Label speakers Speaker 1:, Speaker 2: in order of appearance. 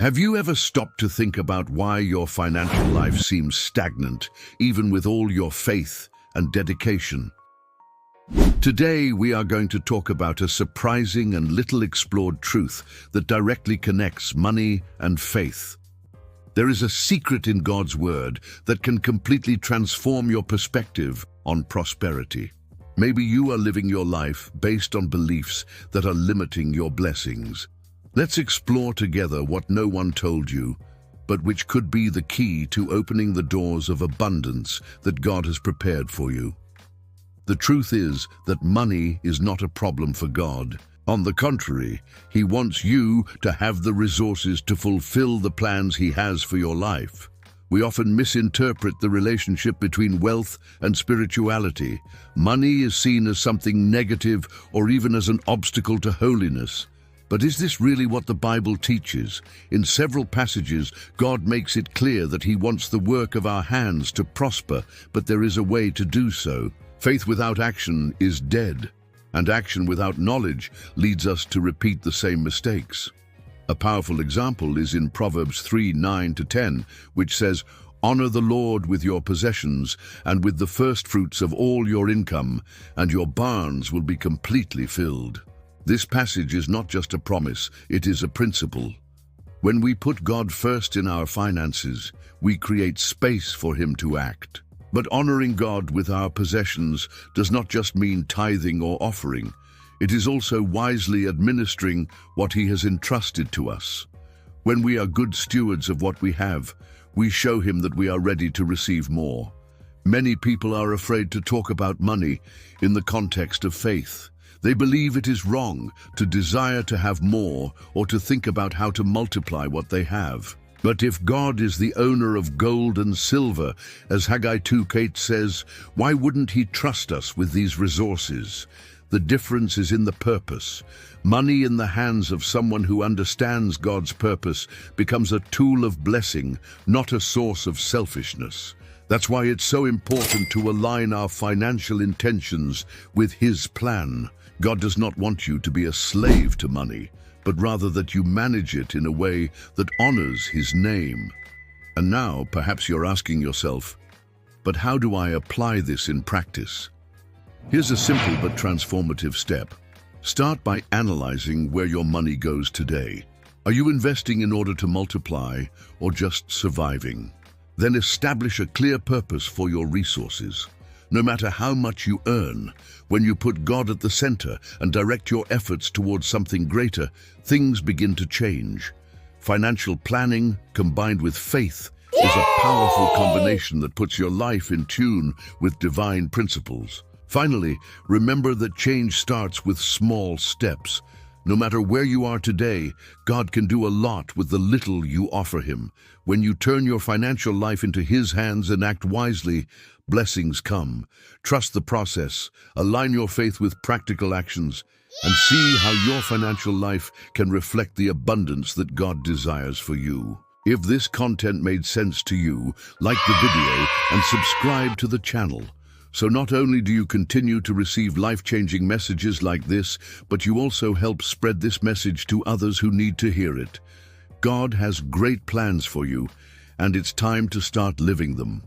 Speaker 1: Have you ever stopped to think about why your financial life seems stagnant, even with all your faith and dedication? Today, we are going to talk about a surprising and little explored truth that directly connects money and faith. There is a secret in God's Word that can completely transform your perspective on prosperity. Maybe you are living your life based on beliefs that are limiting your blessings. Let's explore together what no one told you, but which could be the key to opening the doors of abundance that God has prepared for you. The truth is that money is not a problem for God. On the contrary, He wants you to have the resources to fulfill the plans He has for your life. We often misinterpret the relationship between wealth and spirituality. Money is seen as something negative or even as an obstacle to holiness. But is this really what the Bible teaches? In several passages, God makes it clear that He wants the work of our hands to prosper, but there is a way to do so. Faith without action is dead, and action without knowledge leads us to repeat the same mistakes. A powerful example is in Proverbs 3:9-10, which says, "Honor the Lord with your possessions and with the firstfruits of all your income, and your barns will be completely filled." This passage is not just a promise, it is a principle. When we put God first in our finances, we create space for Him to act. But honoring God with our possessions does not just mean tithing or offering. It is also wisely administering what He has entrusted to us. When we are good stewards of what we have, we show Him that we are ready to receive more. Many people are afraid to talk about money in the context of faith. They believe it is wrong to desire to have more or to think about how to multiply what they have. But if God is the owner of gold and silver, as Haggai 2:8 says, why wouldn't He trust us with these resources? The difference is in the purpose. Money in the hands of someone who understands God's purpose becomes a tool of blessing, not a source of selfishness. That's why it's so important to align our financial intentions with His plan. God does not want you to be a slave to money, but rather that you manage it in a way that honors His name. And now, perhaps you're asking yourself, but how do I apply this in practice? Here's a simple but transformative step. Start by analyzing where your money goes today. Are you investing in order to multiply or just surviving? Then establish a clear purpose for your resources. No matter how much you earn, when you put God at the center and direct your efforts towards something greater, things begin to change. Financial planning combined with faith is a powerful combination that puts your life in tune with divine principles. Finally, remember that change starts with small steps. No matter where you are today, God can do a lot with the little you offer Him. When you turn your financial life into His hands and act wisely, blessings come. Trust the process, align your faith with practical actions, and see how your financial life can reflect the abundance that God desires for you. If this content made sense to you, like the video and subscribe to the channel. So not only do you continue to receive life-changing messages like this, but you also help spread this message to others who need to hear it. God has great plans for you, and it's time to start living them.